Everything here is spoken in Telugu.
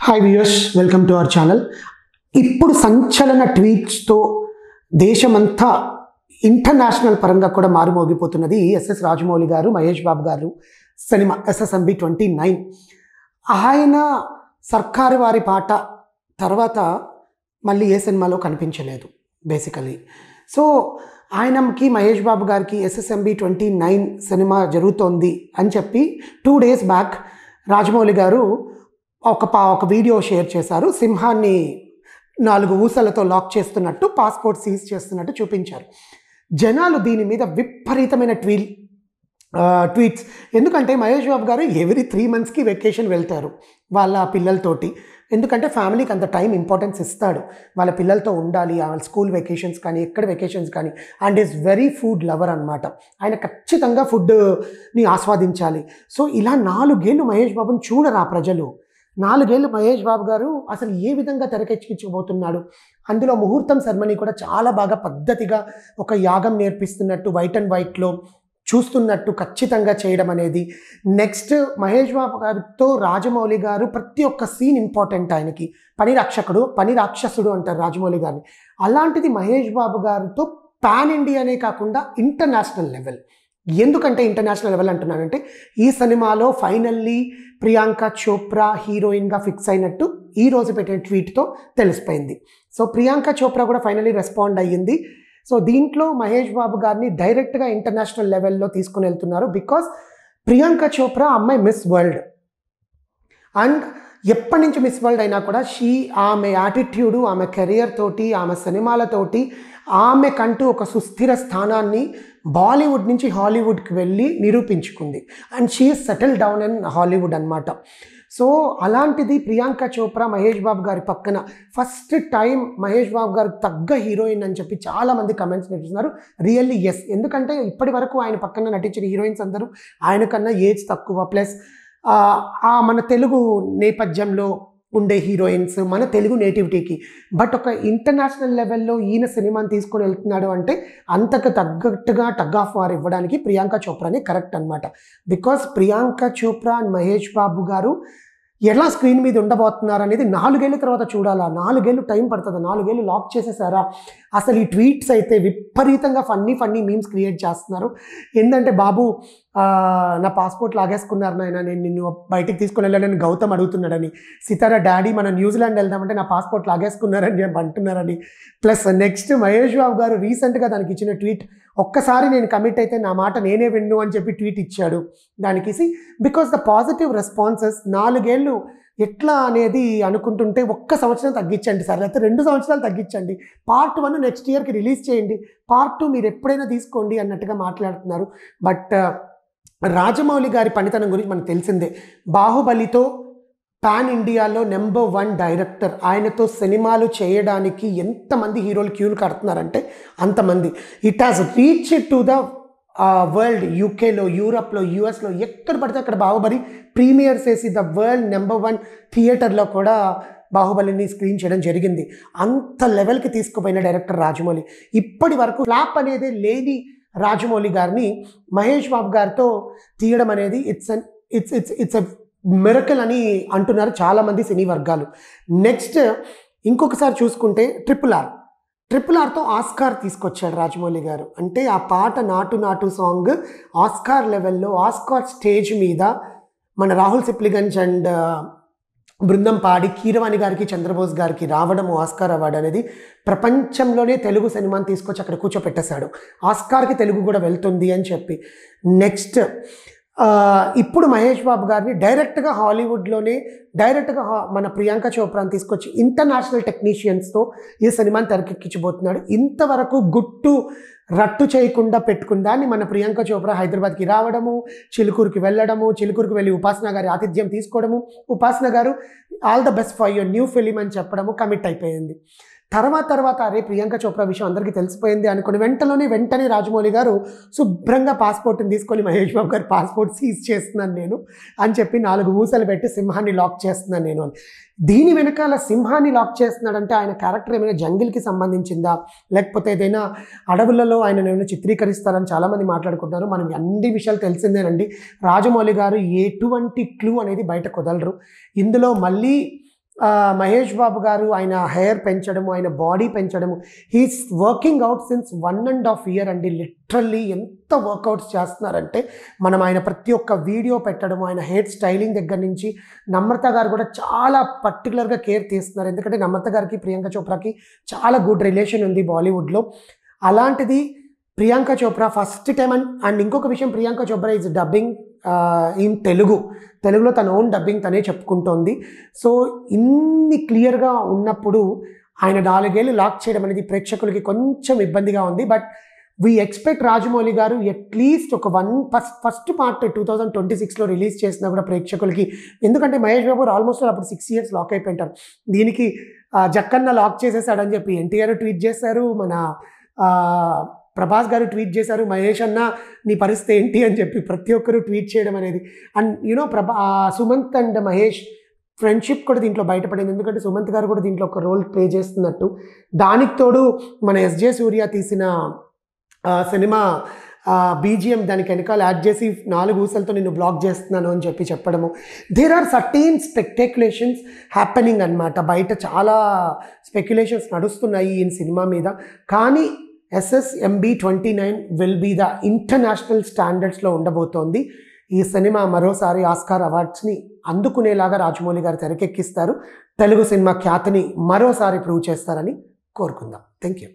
Hi viewers, welcome to our channel. ఇప్పుడు సంచలన ట్వీట్స్తో దేశమంతా ఇంటర్నేషనల్ పరంగా కూడా మారుమోగిపోతున్నది ఎస్ఎస్ రాజమౌళి గారు, మహేష్ బాబు గారు సినిమా SSMB 29. ఆయన సర్కారు వారి పాట తర్వాత మళ్ళీ ఏ సినిమాలో కనిపించలేదు బేసికలీ. సో ఆయనకి మహేష్ బాబు గారికి SSMB 29 సినిమా జరుగుతోంది అని చెప్పి 2 days బ్యాక్ రాజమౌళి గారు ఒక వీడియో షేర్ చేశారు. సింహాన్ని 4 ఊసలతో లాక్ చేస్తున్నట్టు, పాస్పోర్ట్ సీజ్ చేస్తున్నట్టు చూపించారు. జనాలు దీని మీద విపరీతమైన ట్వీట్స్. ఎందుకంటే మహేష్ బాబు గారు ఎవ్రీ 3 monthsకి వెకేషన్ వెళ్తారు వాళ్ళ పిల్లలతోటి. ఎందుకంటే ఫ్యామిలీకి అంత టైం ఇంపార్టెన్స్ ఇస్తాడు, వాళ్ళ పిల్లలతో ఉండాలి, వాళ్ళ స్కూల్ వెకేషన్స్ కానీ ఎక్కడ వెకేషన్స్ కానీ. And is very food lover అనమాట. ఆయన ఖచ్చితంగా ఫుడ్ని ఆస్వాదించాలి. సో ఇలా 4 ఏళ్ళు మహేష్ బాబుని చూడరా ప్రజలు. 4 ఏళ్ళు మహేష్ బాబు గారు అసలు ఏ విధంగా తెరకెక్కించబోతున్నాడు. అందులో ముహూర్తం సెరమనీ కూడా చాలా బాగా పద్ధతిగా ఒక యాగం నేర్పిస్తున్నట్టు వైట్ అండ్ వైట్లో చూస్తున్నట్టు ఖచ్చితంగా చేయడం అనేది. నెక్స్ట్ మహేష్ బాబు గారితో రాజమౌళి గారు ప్రతి ఒక్క సీన్ ఇంపార్టెంట్. ఆయనకి పని రాక్షసుడు అంటారు రాజమౌళి గారిని. అలాంటిది మహేష్ బాబు గారితో పాన్ ఇండియానే కాకుండా ఇంటర్నేషనల్ లెవెల్. ఎందుకంటే ఇంటర్నేషనల్ లెవెల్ అంటున్నానంటే ఈ సినిమాలో ఫైనల్లీ ప్రియాంక చోప్రా హీరోయిన్గా ఫిక్స్ అయినట్టు ఈరోజు పెట్టిన ట్వీట్తో తెలిసిపోయింది. సో ప్రియాంక చోప్రా కూడా ఫైనల్లీ రెస్పాండ్ అయ్యింది. సో దీంట్లో మహేష్ బాబు గారిని డైరెక్ట్గా ఇంటర్నేషనల్ లెవెల్లో తీసుకుని వెళ్తున్నారు. బికాస్ ప్రియాంక చోప్రా అమ్మాయి మిస్ వరల్డ్. అండ్ ఎప్పటి నుంచి మిస్ వరల్డ్ అయినా కూడా ఆమె యాటిట్యూడు, ఆమె కెరియర్ తోటి, ఆమె సినిమాలతోటి ఆమెకంటూ ఒక సుస్థిర స్థానాన్ని బాలీవుడ్ నుంచి హాలీవుడ్కి వెళ్ళి నిరూపించుకుంది. And she is settle down in Hollywood అనమాట. సో అలాంటిది ప్రియాంక చోప్రా మహేష్ బాబు గారి పక్కన ఫస్ట్ టైం మహేష్ బాబు గారికి తగ్గ హీరోయిన్ అని చెప్పి చాలామంది కమెంట్స్ నటిస్తున్నారు. Really yes. ఎందుకంటే ఇప్పటి వరకు ఆయన పక్కన నటించిన హీరోయిన్స్ అందరూ ఆయనకన్నా ఏజ్ తక్కువ, ప్లస్ మన తెలుగు నేపథ్యంలో ఉండే హీరోయిన్స్, మన తెలుగు నేటివిటీకి. బట్ ఒక ఇంటర్నేషనల్ లెవెల్లో ఈయన సినిమాని తీసుకొని వెళ్తున్నాడు అంటే అంతకు తగ్గట్టుగా టగ్ ఆఫ్ వార్ ఇవ్వడానికి ప్రియాంక చోప్రానే కరెక్ట్ అనమాట. బికాస్ ప్రియాంక చోప్రా అండ్ మహేష్ బాబు గారు ఎలా స్క్రీన్ మీద ఉండబోతున్నారు అనేది 4 ఏళ్ళ తర్వాత చూడాలా. 4 ఏళ్ళు టైం పడుతుంది. 4 ఏళ్ళు లాక్ చేసేసారా. అసలు ఈ ట్వీట్స్ అయితే విపరీతంగా ఫన్నీ మీమ్స్ క్రియేట్ చేస్తున్నారు. ఏంటంటే బాబు నా పాస్పోర్ట్ లాగేసుకున్నారు నాయన, నేను నిన్ను బయటికి తీసుకుని వెళ్ళాలని గౌతమ్ అడుగుతున్నాడని, సితారా డాడీ మనం న్యూజిలాండ్ వెళ్దామంటే నా పాస్పోర్ట్ లాగేసుకున్నారని అంటున్నారని. ప్లస్ నెక్స్ట్ మహేష్ బాబు గారు రీసెంట్గా దానికి ఇచ్చిన ట్వీట్, ఒక్కసారి నేను కమిట్ అయితే నా మాట నేనే విన్ను అని చెప్పి ట్వీట్ ఇచ్చాడు. దానికి బికాస్ ద పాజిటివ్ రెస్పాన్సెస్ 4 ఏళ్ళు ఎట్లా అనేది అనుకుంటుంటే 1 సంవత్సరం తగ్గించండి సార్, లేకపోతే 2 సంవత్సరాలు తగ్గించండి, పార్ట్ 1 నెక్స్ట్ ఇయర్కి రిలీజ్ చేయండి, పార్ట్ 2 మీరు ఎప్పుడైనా తీసుకోండి అన్నట్టుగా మాట్లాడుతున్నారు. బట్ రాజమౌళి గారి పనితనం గురించి మనకు తెలిసిందే. బాహుబలితో పాన్ ఇండియాలో నెంబర్ 1 డైరెక్టర్. ఆయనతో సినిమాలు చేయడానికి ఎంతమంది హీరోలు క్యూలు కడుతున్నారంటే అంతమంది. It has reach to the world. యూకేలో, యూరప్లో, యూఎస్లో ఎక్కడ పడితే అక్కడ బాహుబలి ప్రీమియర్స్ చేసి ద వరల్డ్ నెంబర్ 1 థియేటర్లో కూడా బాహుబలిని స్క్రీన్ చేయడం జరిగింది. అంత లెవెల్కి తీసుకుపోయిన డైరెక్టర్ రాజమౌళి. ఇప్పటి వరకు ఫ్లాప్ అనేది లేని రాజమౌళి గారిని మహేష్ బాబు గారితో తీయడం అనేది ఇట్స్ ఎ మిరకల్ అని అంటున్నారు చాలామంది సినీ వర్గాలు. నెక్స్ట్ ఇంకొకసారి చూసుకుంటే ట్రిపుల్ ఆర్తో ఆస్కార్ తీసుకొచ్చాడు రాజమౌళి గారు. అంటే ఆ పాట నాటు సాంగ్ ఆస్కార్ లెవెల్లో, ఆస్కార్ స్టేజ్ మీద మన రాహుల్ సిప్లిగంజ్ అండ్ బృందం పాడి కీరవాణి గారికి, చంద్రబోస్ గారికి రావడం ఆస్కార్ అవార్డు అనేది ప్రపంచంలోనే తెలుగు సినిమాని తీసుకొచ్చి అక్కడ కూర్చోపెట్టేశాడు. ఆస్కార్కి తెలుగు కూడా వెళ్తుంది అని చెప్పి. నెక్స్ట్ ఇప్పుడు మహేష్ బాబు గారిని డైరెక్ట్గా హాలీవుడ్లోనే మన ప్రియాంక చోప్రాని తీసుకొచ్చి ఇంటర్నేషనల్ టెక్నీషియన్స్తో ఈ సినిమాని తెరకెక్కించబోతున్నాడు. ఇంతవరకు రట్టు చేయకుండా పెట్టుకుందాన్ని మన ప్రియాంక చోప్రా హైదరాబాద్కి రావడము, చిలుకూరుకి వెళ్ళడము, చిలుకూరుకి వెళ్ళి ఉపాసన గారి ఆతిథ్యం తీసుకోవడము, ఉపాసన గారు all the best for your new film అని చెప్పడము కమిట్ అయిపోయింది. తర్వాత అరే ప్రియాంక చోప్రా విషయం అందరికీ తెలిసిపోయింది అనుకుని వెంటనే రాజమౌళి గారు శుభ్రంగా పాస్పోర్ట్ని తీసుకొని మహేష్ బాబు గారి పాస్పోర్ట్ సీజ్ చేస్తున్నాను నేను అని చెప్పి 4 ఊసలు పెట్టి సింహాన్ని లాక్ చేస్తున్నాను నేను అని. దీని వెనకాల సింహాన్ని లాక్ చేస్తున్నాడంటే ఆయన క్యారెక్టర్ ఏమైనా జంగిల్కి సంబంధించిందా, లేకపోతే ఏదైనా అడవులలో ఆయన ఏమైనా చిత్రీకరిస్తారని చాలామంది మాట్లాడుకుంటున్నారు. మనం అన్ని విషయాలు తెలిసిందేనండి. రాజమౌళి గారు ఎటువంటి క్లూ అనేది బయట కుదలరు. ఇందులో మళ్ళీ మహేష్ బాబు గారు ఆయన హెయిర్ పెంచడము, ఆయన బాడీ పెంచడము, he's working out since 1.5 year అండి. లిటరల్లీ ఎంత వర్కౌట్స్ చేస్తున్నారంటే మనం ఆయన ప్రతి ఒక్క వీడియో పెట్టడము, ఆయన హెయిర్ స్టైలింగ్ దగ్గర నుంచి నమ్రత గారు కూడా చాలా పర్టికులర్గా కేర్ తీస్తున్నారు. ఎందుకంటే నమ్రత గారికి ప్రియాంక చోప్రాకి చాలా గుడ్ రిలేషన్ ఉంది బాలీవుడ్లో. అలాంటిది Priyanka Chopra first time and ఇంకొక విషయం, Priyanka Chopra is dubbing in తెలుగులో తన ఓన్ డబ్బింగ్ తనే చెప్పుకుంటోంది. సో ఇన్ని క్లియర్గా ఉన్నప్పుడు ఆయన 4 ఏళ్ళు లాక్ చేయడం అనేది ప్రేక్షకులకి కొంచెం ఇబ్బందిగా ఉంది. బట్ వీ ఎక్స్పెక్ట్ రాజమౌళి గారు అట్లీస్ట్ ఒక ఫస్ట్ పార్ట్ 2026లో రిలీజ్ చేసినా కూడా ప్రేక్షకులకి, ఎందుకంటే మహేష్ బాబు ఆల్మోస్ట్ అప్పుడు 6 years లాక్ అయిపోయింటారు. దీనికి జక్కన్న లాక్ చేసేసాడని చెప్పి ఎన్టీఆర్ ట్వీట్ చేశారు, మన ప్రభాస్ గారు ట్వీట్ చేశారు, మహేష్ అన్న నీ పరిస్థితి ఏంటి అని చెప్పి ప్రతి ఒక్కరు ట్వీట్ చేయడం అనేది. And you know Sumanth and Mahesh friendship కూడా దీంట్లో బయటపడింది. ఎందుకంటే సుమంత్ గారు కూడా దీంట్లో ఒక రోల్ ప్లే చేస్తున్నట్టు. దానికి తోడు మన ఎస్జే సూర్య తీసిన సినిమా బీజిఎం దానికి వెనకాల యాడ్ చేసి 4 ఊసలతో నిన్ను బ్లాక్ చేస్తున్నాను అని చెప్పి చెప్పడము. There are certain speculations happening అనమాట. బయట చాలా స్పెక్యులేషన్స్ నడుస్తున్నాయి ఈ సినిమా మీద. కానీ SSMB29 will be the international స్టాండర్డ్స్లో ఉండబోతోంది. ఈ సినిమా మరోసారి ఆస్కార్ అవార్డ్స్ని అందుకునేలాగా రాజమౌళి గారు తెరకెక్కిస్తారు. తెలుగు సినిమా ఖ్యాతిని మరోసారి ప్రూవ్ చేస్తారని కోరుకుందాం. Thank you.